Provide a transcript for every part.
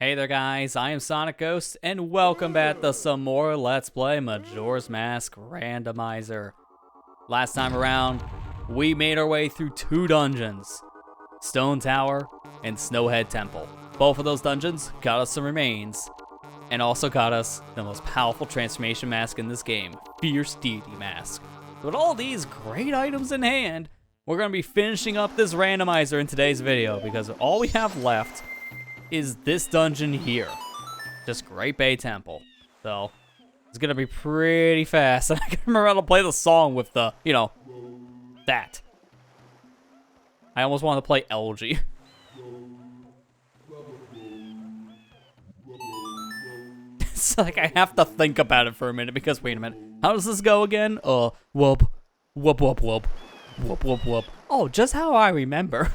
Hey there guys, I am SonicGhost, and welcome back to some more Let's Play Majora's Mask Randomizer. Last time around, we made our way through two dungeons, Stone Tower and Snowhead Temple. Both of those dungeons got us some remains, and also got us the most powerful transformation mask in this game, Fierce Deity Mask. So with all these great items in hand, we're going to be finishing up this randomizer in today's video, because all we have left is this dungeon here, just Great Bay Temple. So it's gonna be pretty fast. And I can remember how to play the song with the, that. I almost wanted to play LG. It's like I have to think about it for a minute because wait a minute, how does this go again? Whoop, whoop, whoop, whoop, whoop, whoop, whoop. Oh, just how I remember.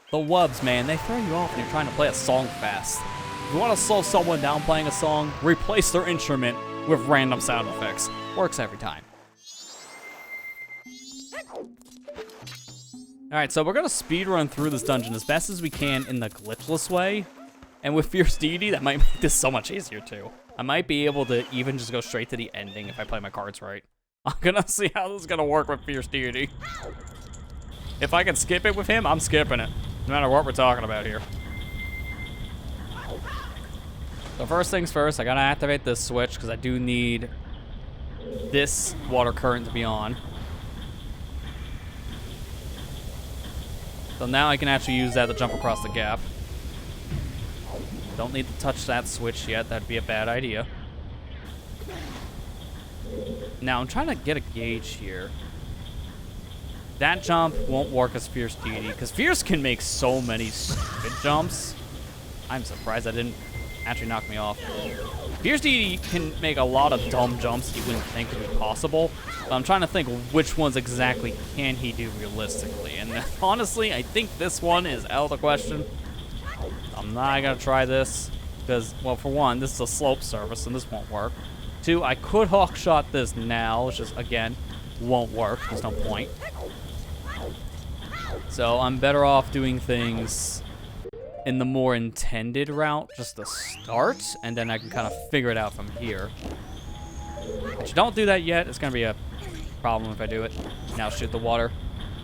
The wubs, man, they throw you off when you're trying to play a song fast. If you want to slow someone down playing a song, replace their instrument with random sound effects. Works every time. Alright, so we're going to speedrun through this dungeon as best as we can in the glitchless way. And with Fierce Deity, that might make this so much easier too. I might be able to even just go straight to the ending if I play my cards right. I'm going to see how this is going to work with Fierce Deity. If I can skip it with him, I'm skipping it. No matter what we're talking about here. So first things first, I gotta activate this switch because I do need this water current to be on. So now I can actually use that to jump across the gap. Don't need to touch that switch yet, that'd be a bad idea. Now I'm trying to get a gauge here. That jump won't work as Fierce Deity, because Fierce can make so many stupid jumps. I'm surprised that didn't actually knock me off. Fierce Deity can make a lot of dumb jumps you wouldn't think would be possible, but I'm trying to think which ones exactly can he do realistically. And honestly, I think this one is out of the question. I'm not going to try this, because, well, for one, this is a slope surface, and this won't work. Two, I could hawk shot this now, which is, again, won't work. There's no point. So I'm better off doing things in the more intended route just to start, and then I can kind of figure it out from here. If you don't do that yet, it's going to be a problem if I do it. Now shoot the water.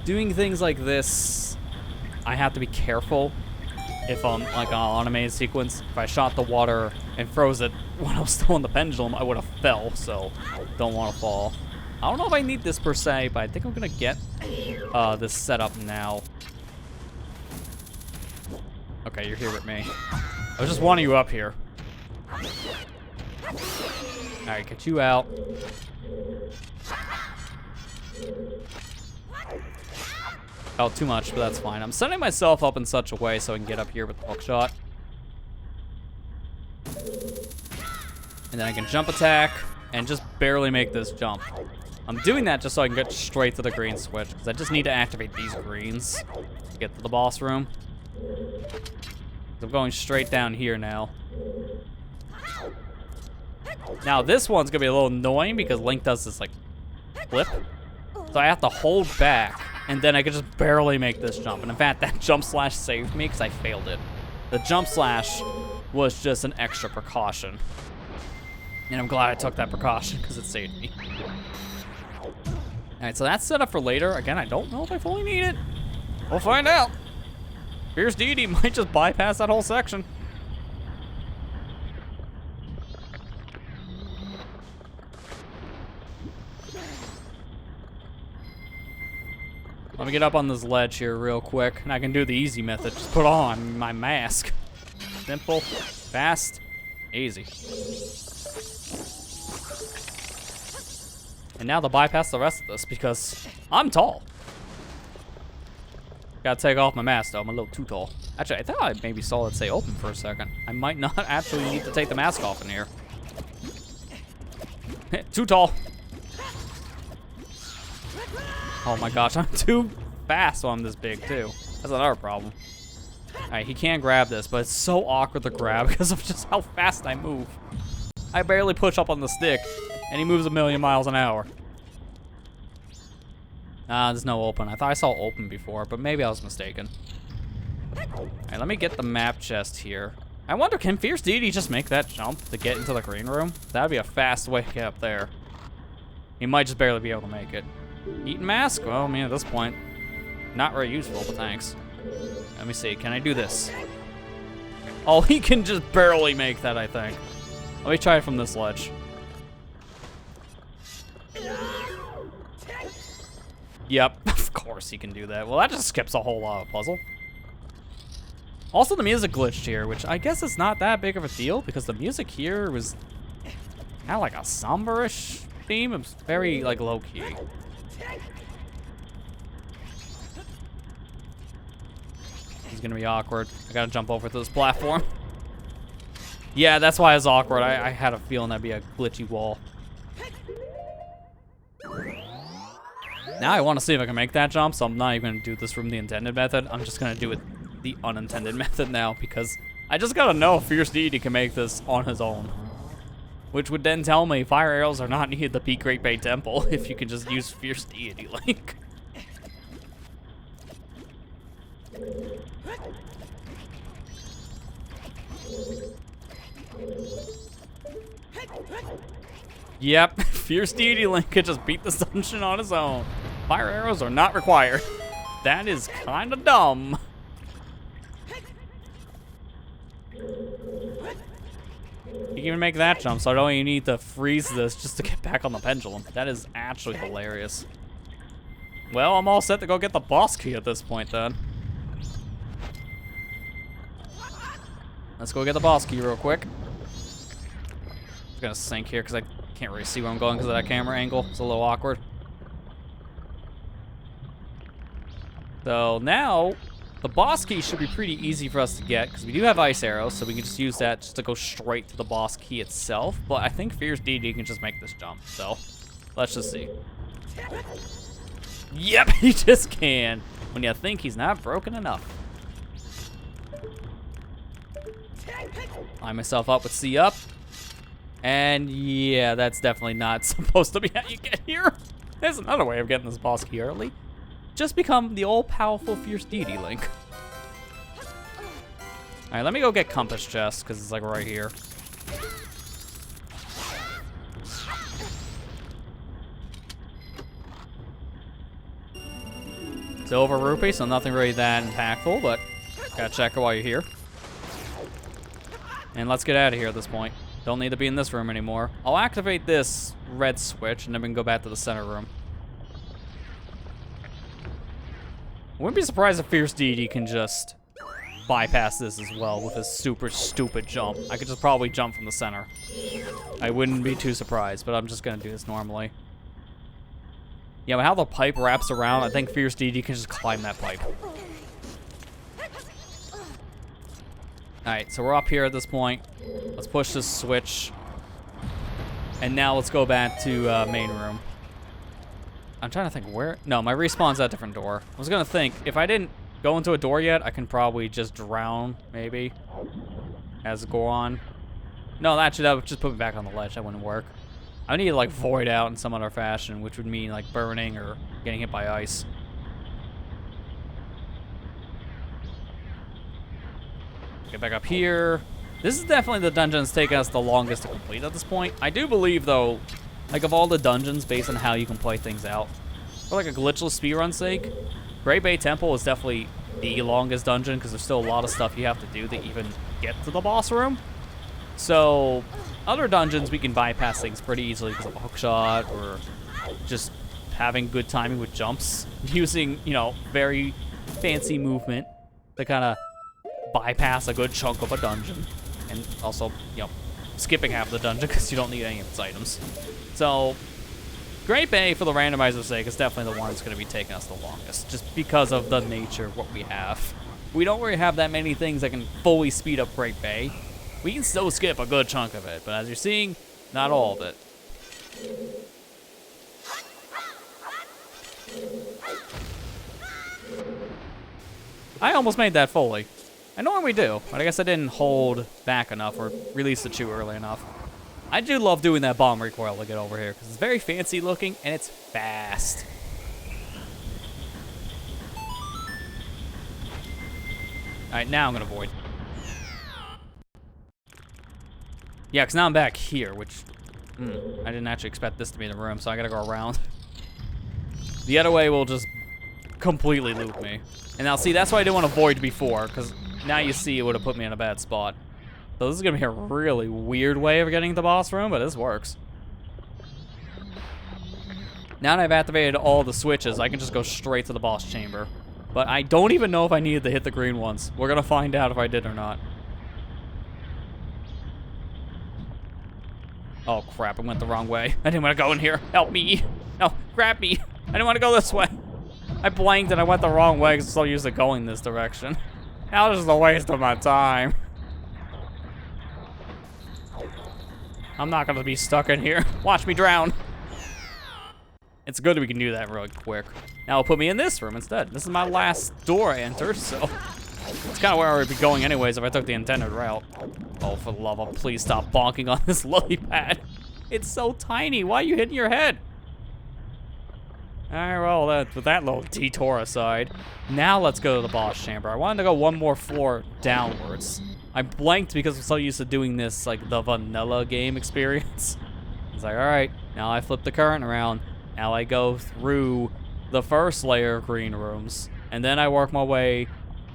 Doing things like this, I have to be careful. If I'm like on an automated sequence, if I shot the water and froze it when I was still on the pendulum, I would have fell, so don't want to fall. I don't know if I need this per se, but I think I'm gonna get this set up now. Okay, you're here with me. I was just wanting you up here. Alright, get you out. Oh, too much, but that's fine. I'm setting myself up in such a way so I can get up here with the hook shot. And then I can jump attack and just barely make this jump. I'm doing that just so I can get straight to the green switch, because I just need to activate these greens to get to the boss room. I'm going straight down here now. Now this one's gonna be a little annoying because Link does this like flip. So I have to hold back, and then I can just barely make this jump. And in fact, that jump slash saved me because I failed it. The jump slash was just an extra precaution. And I'm glad I took that precaution because it saved me. Alright, so that's set up for later. Again, I don't know if I fully need it. We'll find out. Fierce Deity might just bypass that whole section. Let me get up on this ledge here real quick, and I can do the easy method. Just put on my mask. Simple, fast, easy. And now to bypass the rest of this, because I'm tall. Gotta take off my mask though, I'm a little too tall. Actually, I thought I maybe saw it say open for a second. I might not actually need to take the mask off in here. Too tall. Oh my gosh, I'm too fast when I'm this big too. That's another problem. Alright, he can grab this, but it's so awkward to grab because of just how fast I move. I barely push up on the stick, and he moves 1,000,000 miles an hour. There's no open. I thought I saw open before, but maybe I was mistaken. Alright, let me get the map chest here. I wonder, can Fierce Deity just make that jump to get into the green room? That'd be a fast way to get up there. He might just barely be able to make it. Eaton Mask? Well, I mean, at this point, not very useful, but thanks. Let me see, can I do this? Oh, he can just barely make that, I think. Let me try it from this ledge. Yep, of course he can do that. Well, that just skips a whole lot of puzzle. Also, the music glitched here, which I guess is not that big of a deal because the music here was kind of like a somber-ish theme. It was very, like, low-key. This is gonna be awkward. I gotta jump over to this platform. Yeah, that's why it's awkward. I had a feeling that'd be a glitchy wall. Now I want to see if I can make that jump, so I'm not even gonna do this from the intended method. I'm just gonna do it the unintended method now because I just gotta know if Fierce Deity can make this on his own. Which would then tell me fire arrows are not needed to beat Great Bay Temple if you can just use Fierce Deity Link. Yep, Fierce Deity Link could just beat this dungeon on his own. Fire arrows are not required. That is kind of dumb. You can even make that jump, so I don't even need to freeze this just to get back on the pendulum. That is actually hilarious. Well, I'm all set to go get the boss key at this point then. Let's go get the boss key real quick. I'm gonna sink here because I can't really see where I'm going because of that camera angle. It's a little awkward. So now, the boss key should be pretty easy for us to get because we do have ice arrows, so we can just use that just to go straight to the boss key itself. But I think Fierce Deity can just make this jump, so let's just see. Yep, he just can. When you think he's not broken enough. Line myself up with C up. And yeah, that's definitely not supposed to be how you get here. There's another way of getting this boss key early. Just become the all-powerful Fierce Deity Link. Alright, let me go get Compass Chest, because it's like right here. Silver Rupee, so nothing really that impactful, but gotta check it while you're here. And let's get out of here at this point. Don't need to be in this room anymore. I'll activate this red switch, and then we can go back to the center room. I wouldn't be surprised if Fierce Deity can just bypass this as well with his super stupid jump. I could just probably jump from the center. I wouldn't be too surprised, but I'm just gonna do this normally. Yeah, but how the pipe wraps around, I think Fierce Deity can just climb that pipe. Alright, so we're up here at this point. Let's push this switch. And now let's go back to main room. I'm trying to think where... No, my respawn's at a different door. I was gonna think, if I didn't go into a door yet, I can probably just drown, maybe, as I go on. No, actually, that would just put me back on the ledge. That wouldn't work. I need to, like, void out in some other fashion, which would mean, like, burning or getting hit by ice. Get back up here. This is definitely the dungeon that's taken us the longest to complete at this point. I do believe, though, like, of all the dungeons, based on how you can play things out, for, like, a glitchless speedrun sake, Great Bay Temple is definitely the longest dungeon, because there's still a lot of stuff you have to do to even get to the boss room. So, other dungeons, we can bypass things pretty easily because of a hookshot, or just having good timing with jumps, using, you know, very fancy movement to kind of bypass a good chunk of a dungeon, and also, you know, skipping half the dungeon because you don't need any of its items. So, Great Bay, for the randomizer's sake, is definitely the one that's going to be taking us the longest, just because of the nature of what we have. We don't really have that many things that can fully speed up Great Bay. We can still skip a good chunk of it, but as you're seeing, not all of it. I almost made that fully. I normally do, but I guess I didn't hold back enough or release the chew early enough. I do love doing that bomb recoil to get over here, because it's very fancy looking, and it's fast. Alright, now I'm going to void. Yeah, because now I'm back here, which... I didn't actually expect this to be the room, so I gotta go around. The other way will just completely loop me. And now, see, that's why I didn't want to void before, because now you see it would have put me in a bad spot. So this is gonna be a really weird way of getting to the boss room, but this works. Now that I've activated all the switches, I can just go straight to the boss chamber. But I don't even know if I needed to hit the green ones. We're gonna find out if I did or not. Oh crap, I went the wrong way. I didn't want to go in here. Help me. No, grab me. I didn't want to go this way. I blanked and I went the wrong way because I'm so used to going this direction. Now this is a waste of my time. I'm not gonna be stuck in here. Watch me drown. It's good that we can do that really quick. Now it'll put me in this room instead. This is my last door I entered, so it's kind of where I would be going anyways if I took the intended route. Oh, for the love of, please stop bonking on this lily pad. It's so tiny. Why are you hitting your head? All right, well, with that little detour aside, now let's go to the boss chamber. I wanted to go one more floor downwards. I blanked because I'm so used to doing this, like, the vanilla game experience. It's like, all right, now I flip the current around. Now I go through the first layer of green rooms, and then I work my way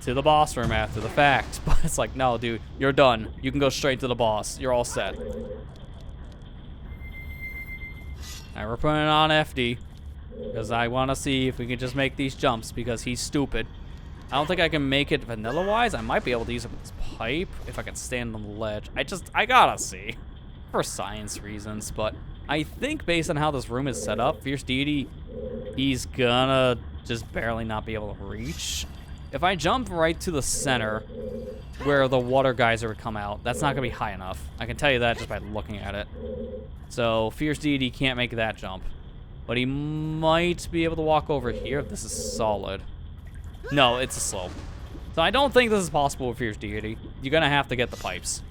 to the boss room after the fact. But it's like, no, dude, you're done. You can go straight to the boss. You're all set. All right, we're putting it on FD, because I want to see if we can just make these jumps, because he's stupid. I don't think I can make it vanilla-wise. I might be able to use it with this pipe if I can stand on the ledge. I gotta see, for science reasons, but I think based on how this room is set up, Fierce Deity, he's gonna just barely not be able to reach. If I jump right to the center where the water geyser would come out, that's not gonna be high enough. I can tell you that just by looking at it. So Fierce Deity can't make that jump. But he might be able to walk over here if this is solid. No, it's a slope. So I don't think this is possible with Fierce Deity. You're gonna have to get the pipes.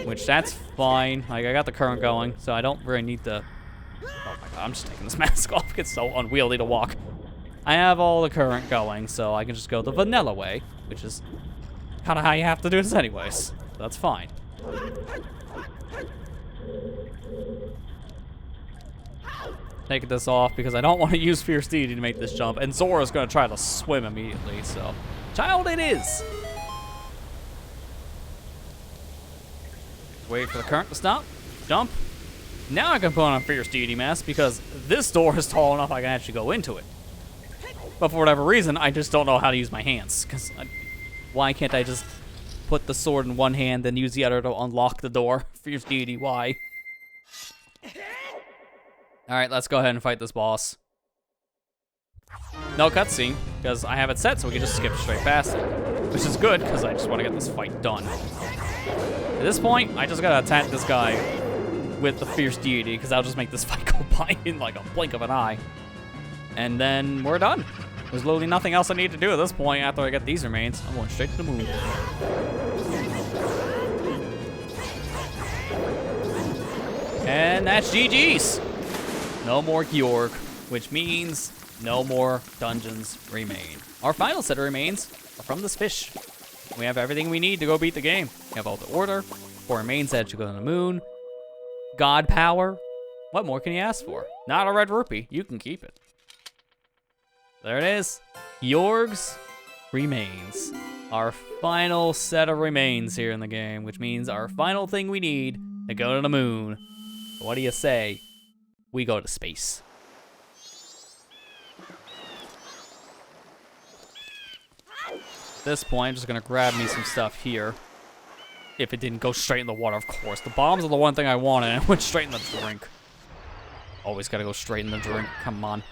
Which, that's fine. Like, I got the current going, so I don't really need to... Oh my god, I'm just taking this mask off. It's so unwieldy to walk. I have all the current going, so I can just go the vanilla way, which is kind of how you have to do this anyways. So that's fine. Taking this off because I don't want to use Fierce Deity to make this jump, and Zora's going to try to swim immediately, so... Child it is! Wait for the current to stop. Jump. Now I can put on a Fierce Deity mask because this door is tall enough I can actually go into it. But for whatever reason, I just don't know how to use my hands. Because why can't I just put the sword in one hand and use the other to unlock the door? Fierce Deity, why? Alright, let's go ahead and fight this boss. No cutscene, because I have it set so we can just skip straight past it. Which is good, because I just want to get this fight done. At this point, I just gotta attack this guy with the Fierce Deity, because I'll just make this fight go by in like a blink of an eye. And then we're done. There's literally nothing else I need to do at this point after I get these remains. I'm going straight to the moon. And that's GG's. No more Georg, which means no more dungeons remain. Our final set of remains are from this fish. We have everything we need to go beat the game. We have all the order, 4 remains that should go to the moon, God power. What more can you ask for? Not a red rupee. You can keep it. There it is. Georg's remains. Our final set of remains here in the game, which means our final thing we need to go to the moon. What do you say? We go to space. At this point, I'm just gonna grab me some stuff here. If it didn't go straight in the water, of course. The bombs are the one thing I wanted, and it went straight in the drink. Always gotta go straight in the drink, come on.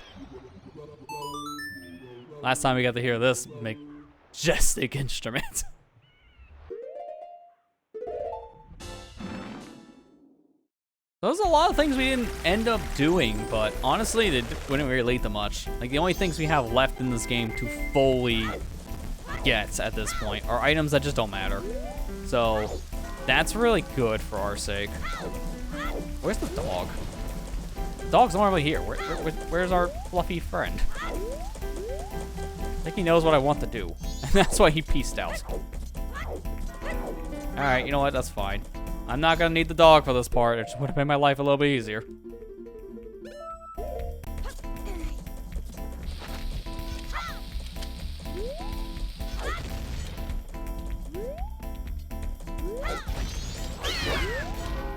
Last time we got to hear this majestic instrument. There's a lot of things we didn't end up doing, but honestly, they wouldn't really lead to much. Like, the only things we have left in this game to fully get at this point are items that just don't matter. So, that's really good for our sake. Where's the dog? The dog's normally here. Where's our fluffy friend? I think he knows what I want to do, and that's why he peaced out. Alright, you know what? That's fine. I'm not gonna need the dog for this part. It just would have made my life a little bit easier.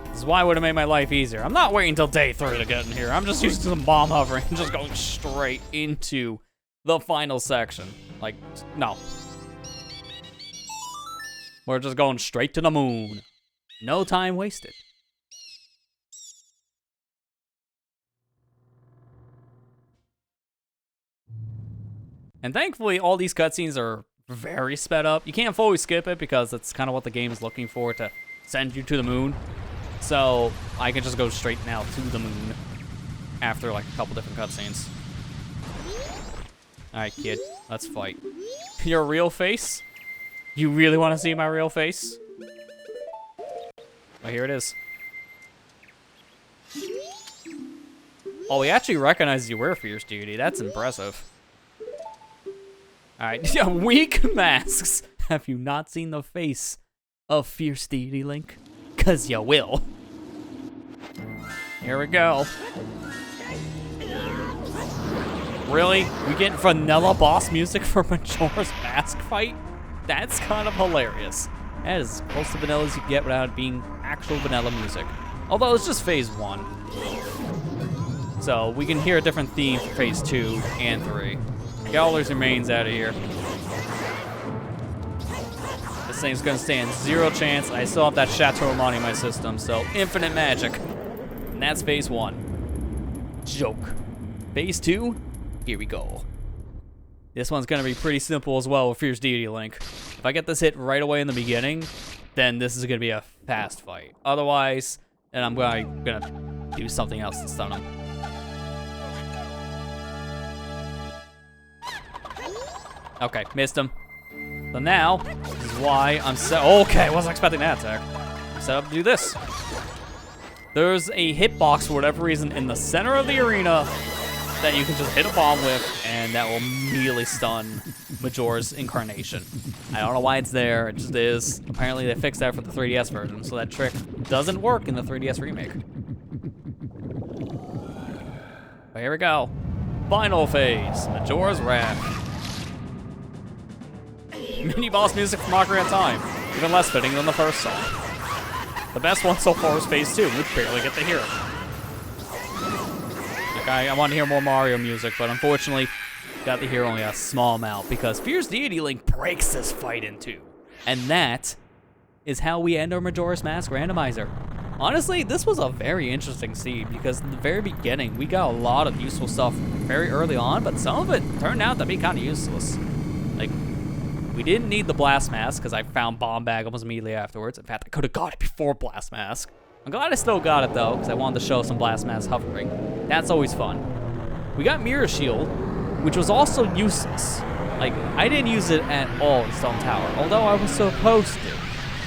This is why it would have made my life easier. I'm not waiting until day 3 to get in here. I'm just using some bomb hovering and just going straight into the final section. Like, no. We're just going straight to the moon. No time wasted. And thankfully, all these cutscenes are very sped up. You can't fully skip it because that's kind of what the game is looking for, to send you to the moon. So I can just go straight now to the moon after like a couple different cutscenes. All right, kid, let's fight. Your real face? You really want to see my real face? Well, here it is. Oh, he actually recognizes you wear Fierce Deity. That's impressive. All right, yeah, weak masks. Have you not seen the face of Fierce Deity, Link? 'Cause you will. Here we go. Really? We get vanilla boss music for Majora's Mask fight? That's kind of hilarious. That is as close to vanilla as you get without being actual vanilla music. Although it's just phase 1. So we can hear a different theme for phase 2 and 3. Get all those remains out of here. This thing's gonna stand 0 chance. I still have that Chateau Money in my system, so infinite magic. And that's phase 1. Joke. Phase 2, here we go. This one's gonna be pretty simple as well with Fierce Deity Link. If I get this hit right away in the beginning, then this is gonna be a fast fight. Otherwise, then I'm gonna do something else to stun him. Okay, missed him. So now, this is why I'm set. Okay, I wasn't expecting that attack. I'm set up to do this. There's a hitbox for whatever reason in the center of the arena that you can just hit a bomb with, and that will immediately stun Majora's incarnation. I don't know why it's there, it just is. Apparently they fixed that for the 3DS version, so that trick doesn't work in the 3DS remake. But here we go. Final phase, Majora's Wrath. Mini boss music from Ocarina of Time, even less fitting than the first song. The best one so far is phase 2, we barely get to hear it. I want to hear more Mario music, but unfortunately, got to hear only a small amount because Fierce Deity Link breaks this fight in 2. And that is how we end our Majora's Mask Randomizer. Honestly, this was a very interesting seed because in the very beginning, we got a lot of useful stuff very early on, but some of it turned out to be kind of useless. Like, we didn't need the Blast Mask because I found Bomb Bag almost immediately afterwards. In fact, I could have got it before Blast Mask. I'm glad I still got it though, because I wanted to show some Blast Mask hovering. That's always fun. We got Mirror Shield, which was also useless. Like, I didn't use it at all in Stone Tower, although I was supposed to.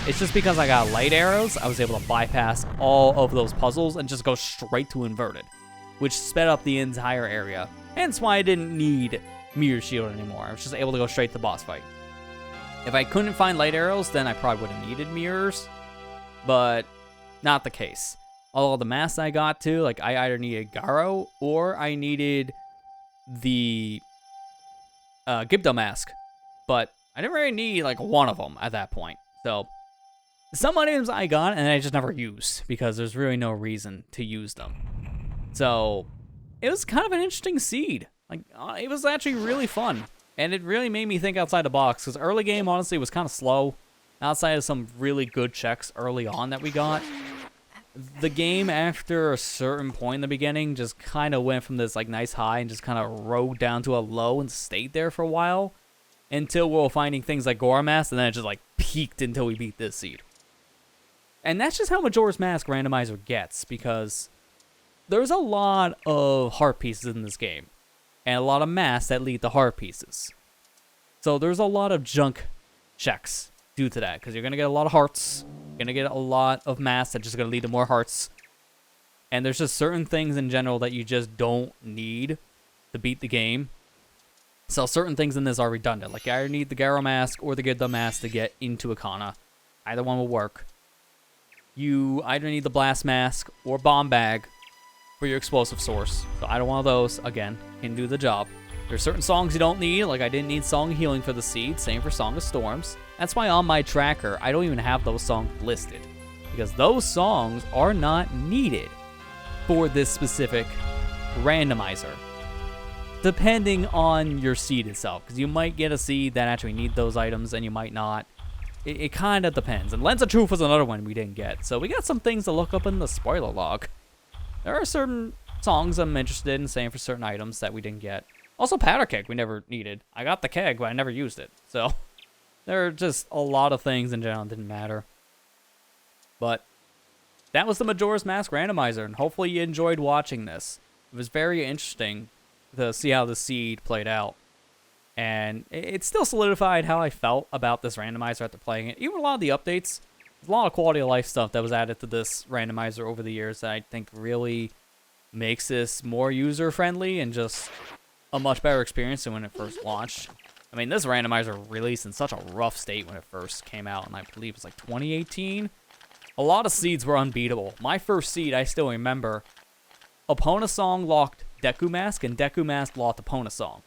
It's just because I got light arrows, I was able to bypass all of those puzzles and just go straight to Inverted, which sped up the entire area. Hence why I didn't need Mirror Shield anymore. I was just able to go straight to the boss fight. If I couldn't find light arrows, then I probably would have needed mirrors, but not the case. All the masks I got to, like I either needed Garo or I needed the Gibdo mask, but I didn't really need like one of them at that point. So some items I got and I just never used because there's really no reason to use them. So it was kind of an interesting seed. Like it was actually really fun. And it really made me think outside the box, because early game, honestly, was kind of slow. Outside of some really good checks early on that we got, the game, after a certain point in the beginning, just kind of went from this like nice high and just kind of rode down to a low and stayed there for a while, until we were finding things like Gora Mask, and then it just like peaked until we beat this seed. And that's just how Majora's Mask Randomizer gets, because there's a lot of heart pieces in this game. And a lot of masks that lead to heart pieces. So there's a lot of junk checks due to that, because you're going to get a lot of hearts. You're going to get a lot of masks that are just going to lead to more hearts. And there's just certain things in general that you just don't need to beat the game. So certain things in this are redundant. Like I either need the Garo mask or the Gibdo mask to get into Akana. Either one will work. you either need the blast mask or bomb bag for your explosive source. So either one of those, again, can do the job. There's certain songs you don't need, like I didn't need Song of Healing for the seed, same for Song of Storms. That's why on my tracker, I don't even have those songs listed, because those songs are not needed for this specific randomizer, depending on your seed itself, because you might get a seed that actually need those items and you might not. It kind of depends. And Lens of Truth was another one we didn't get, so we got some things to look up in the spoiler log. There are certain songs I'm interested in, same for certain items that we didn't get. Also, powder keg we never needed. I got the keg, but I never used it. So, there are just a lot of things in general that didn't matter. But, that was the Majora's Mask randomizer, and hopefully you enjoyed watching this. It was very interesting to see how the seed played out. And it still solidified how I felt about this randomizer after playing it. Even a lot of the updates, there's a lot of quality of life stuff that was added to this randomizer over the years that I think really makes this more user-friendly and just a much better experience than when it first launched. I mean, this randomizer released in such a rough state when it first came out, and I believe it's like 2018. A lot of seeds were unbeatable. My first seed, I still remember, Epona Song locked Deku Mask, and Deku Mask locked Epona Song.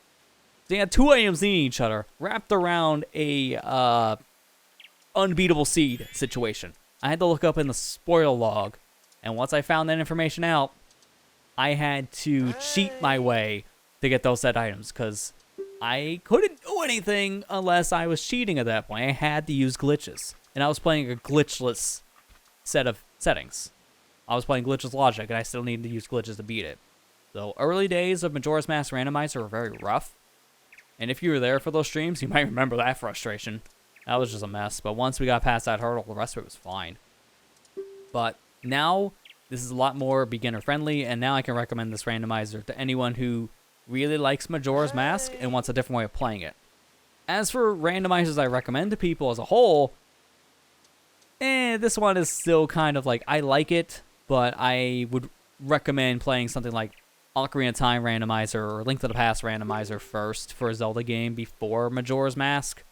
They had two items needing each other, wrapped around a unbeatable seed situation. I had to look up in the spoiler log, and once I found that information out, I had to cheat my way to get those set items, because I couldn't do anything unless I was cheating at that point. I had to use glitches, and I was playing a glitchless set of settings. I was playing glitchless logic, and I still needed to use glitches to beat it. So, early days of Majora's Mask Randomizer were very rough, and if you were there for those streams, you might remember that frustration. That was just a mess, but once we got past that hurdle, the rest of it was fine. But now, this is a lot more beginner-friendly, and now I can recommend this randomizer to anyone who really likes Majora's Mask and wants a different way of playing it. As for randomizers I recommend to people as a whole, this one is still kind of like, I like it, but I would recommend playing something like Ocarina of Time randomizer or Link to the Past randomizer first for a Zelda game before Majora's Mask,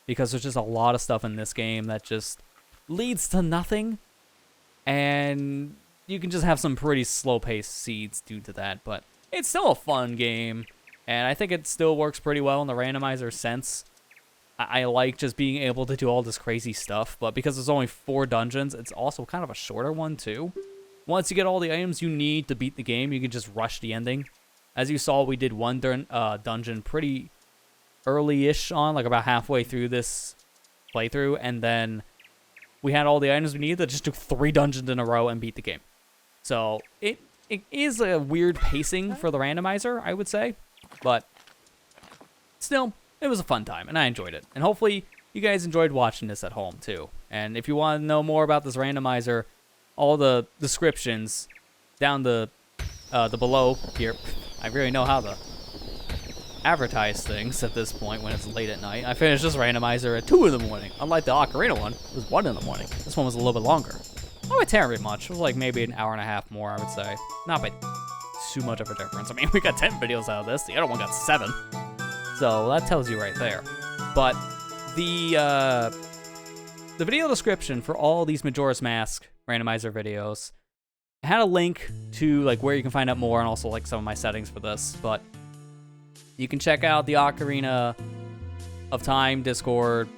because there's just a lot of stuff in this game that just leads to nothing, and you can just have some pretty slow-paced seeds due to that, but it's still a fun game, and I think it still works pretty well in the randomizer sense. I like just being able to do all this crazy stuff, but because there's only 4 dungeons, it's also kind of a shorter one, too. Once you get all the items you need to beat the game, you can just rush the ending. As you saw, we did one dungeon pretty early-ish on, like about halfway through this playthrough, and then we had all the items we needed that just took 3 dungeons in a row and beat the game. So, it is a weird pacing for the randomizer, I would say, but still, it was a fun time, and I enjoyed it. And hopefully, you guys enjoyed watching this at home, too. And if you want to know more about this randomizer, all the descriptions down the below here. I really know how to advertise things at this point when it's late at night. I finished this randomizer at 2 in the morning. Unlike the Ocarina one, it was 1 in the morning. This one was a little bit longer. Not by terribly much. It was like maybe an hour and a half more, I would say. Not by too much of a difference. I mean, we got 10 videos out of this. The other one got 7. So that tells you right there. But the video description for all these Majora's Mask randomizer videos had a link to like where you can find out more, and also like some of my settings for this. But you can check out the Ocarina of Time Discord.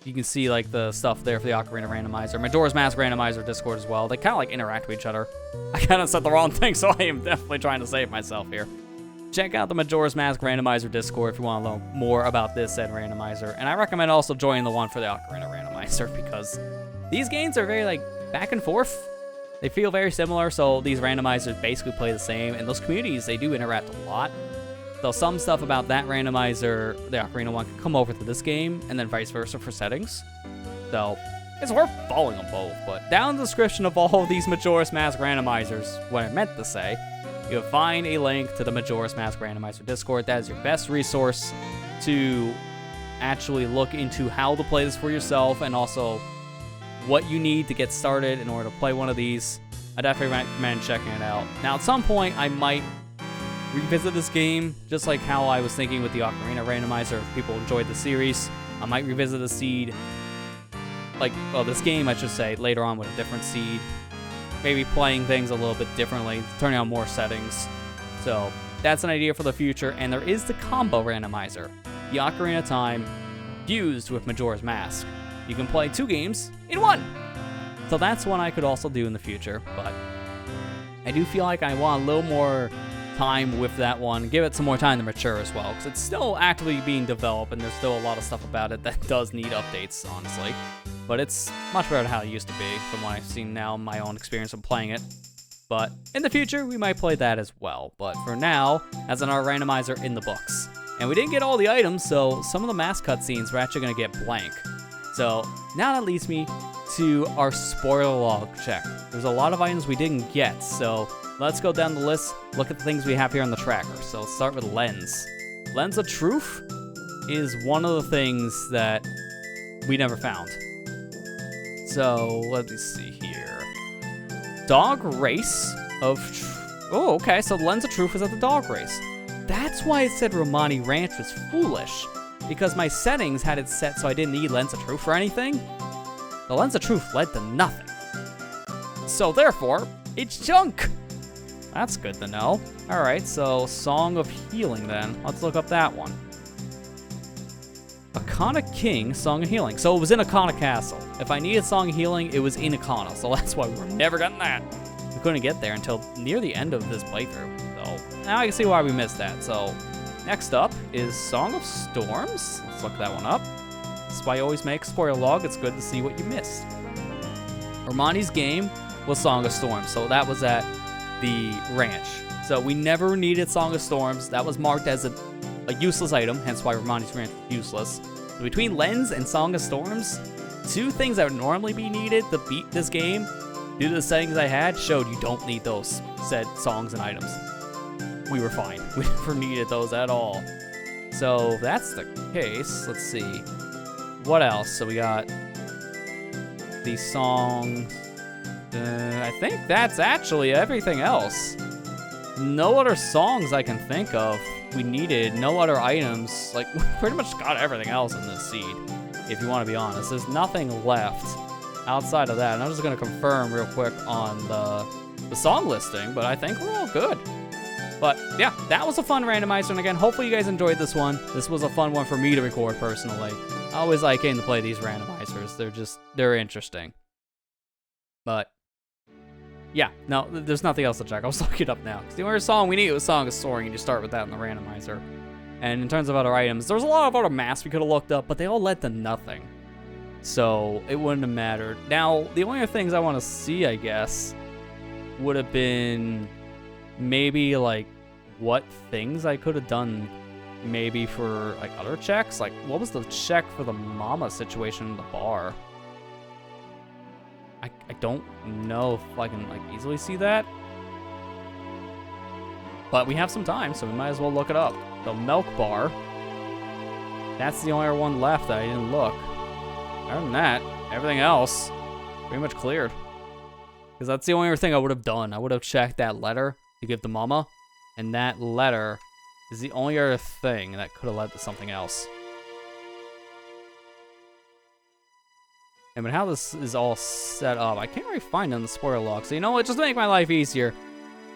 You can see like the stuff there for the Ocarina randomizer. Majora's Mask randomizer Discord as well. They kind of like interact with each other. I kind of said the wrong thing, so I am definitely trying to save myself here. Check out the Majora's Mask randomizer Discord if you want to learn more about this said randomizer. And I recommend also joining the one for the Ocarina randomizer, because these games are very like back and forth. They feel very similar, so these randomizers basically play the same. And those communities, they do interact a lot. So some stuff about that randomizer, the Ocarina one, can come over to this game, and then vice versa for settings. So it's worth following them both. But down in the description of all of these Majora's Mask randomizers, what I meant to say, you'll find a link to the Majora's Mask randomizer Discord. That is your best resource to actually look into how to play this for yourself, and also what you need to get started in order to play one of these. I definitely recommend checking it out. Now, at some point, I might revisit this game, just like how I was thinking with the Ocarina randomizer. If people enjoyed the series, I might revisit the seed like, well, this game, I should say, later on with a different seed. Maybe playing things a little bit differently, turning on more settings. So that's an idea for the future. And there is the combo randomizer, the Ocarina of Time fused with Majora's Mask. You can play 2 games in 1. So that's one I could also do in the future. But I do feel like I want a little more time with that one. Give it some more time to mature as well, because it's still actively being developed, and there's still a lot of stuff about it that does need updates, honestly. But it's much better than how it used to be, from what I've seen now in my own experience of playing it. But in the future, we might play that as well. But for now, that's our randomizer in the books. And we didn't get all the items, so some of the mask cutscenes we're actually going to get blank. So now that leads me to our spoiler log check. There's a lot of items we didn't get, so let's go down the list, look at the things we have here on the tracker. So let's start with Lens. Lens of Truth is one of the things that we never found. So let me see here. Dog Race of... Oh, okay, so Lens of Truth is at the dog race. That's why it said Romani Ranch was foolish, because my settings had it set so I didn't need Lens of Truth for anything. The Lens of Truth led to nothing. So therefore, it's junk. That's good to know. Alright, so Song of Healing then. Let's look up that one. Akana King, Song of Healing. So it was in Akana Castle. If I needed Song of Healing, it was in Akana, so that's why we were never getting that. We couldn't get there until near the end of this playthrough. So now I can see why we missed that. So next up is Song of Storms. Let's look that one up. That's why I always make a spoiler log. It's good to see what you missed. Romani's game was Song of Storms, so that was at the ranch. So we never needed Song of Storms. That was marked as a useless item, hence why Romani's Ranch was useless. So between Lens and Song of Storms, 2 things that would normally be needed to beat this game, due to the settings I had, showed you don't need those said songs and items. We were fine. We never needed those at all. So if that's the case, let's see. What else? So we got the song. I think that's actually everything else. No other songs I can think of we needed. No other items. Like, we pretty much got everything else in this seed, if you want to be honest. There's nothing left outside of that. And I'm just going to confirm real quick on the song listing, but I think we're all good. But yeah, that was a fun randomizer. And again, hopefully you guys enjoyed this one. This was a fun one for me to record personally. I always like getting to play these randomizers. They're interesting. But yeah, no, there's nothing else to check. I'll look it up now. The only song we need was Song of Soaring, and you start with that in the randomizer. And in terms of other items, there was a lot of other masks we could have looked up, but they all led to nothing. So it wouldn't have mattered. Now, the only other things I want to see, I guess, would have been maybe like what things I could have done maybe for like other checks. Like, what was the check for the mama situation in the bar? I don't know if I can like easily see that. But we have some time, so we might as well look it up. The milk bar. That's the only one left that I didn't look. Other than that, everything else pretty much cleared. Because that's the only other thing I would have done. I would have checked that letter to give to Mama. And that letter is the only other thing that could have led to something else. And but how this is all set up, I can't really find it on the spoiler log. So you know what, just to make my life easier,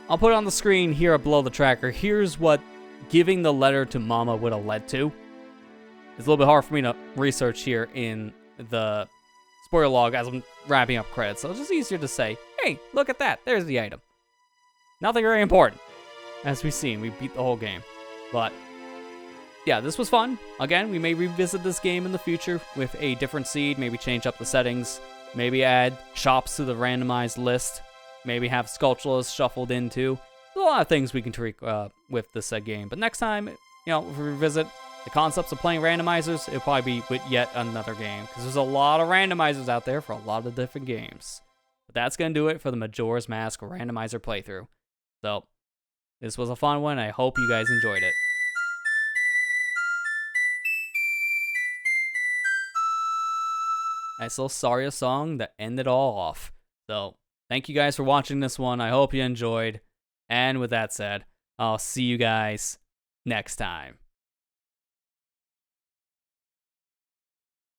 I'll put it on the screen here below the tracker. Here's what giving the letter to Mama would have led to. It's a little bit hard for me to research here in the spoiler log as I'm wrapping up credits. So it's just easier to say, hey, look at that. There's the item. Nothing very important. As we've seen, we beat the whole game. But yeah, this was fun. Again, we may revisit this game in the future with a different seed, maybe change up the settings, maybe add shops to the randomized list, maybe have Skulltulas shuffled into. There's a lot of things we can tweak with this game. But next time, you know, if we revisit the concepts of playing randomizers, it'll probably be with yet another game, because there's a lot of randomizers out there for a lot of different games. But that's going to do it for the Majora's Mask randomizer playthrough. So, this was a fun one. I hope you guys enjoyed it. Nice little Saria song that ended all off. So, thank you guys for watching this one. I hope you enjoyed. And with that said, I'll see you guys next time.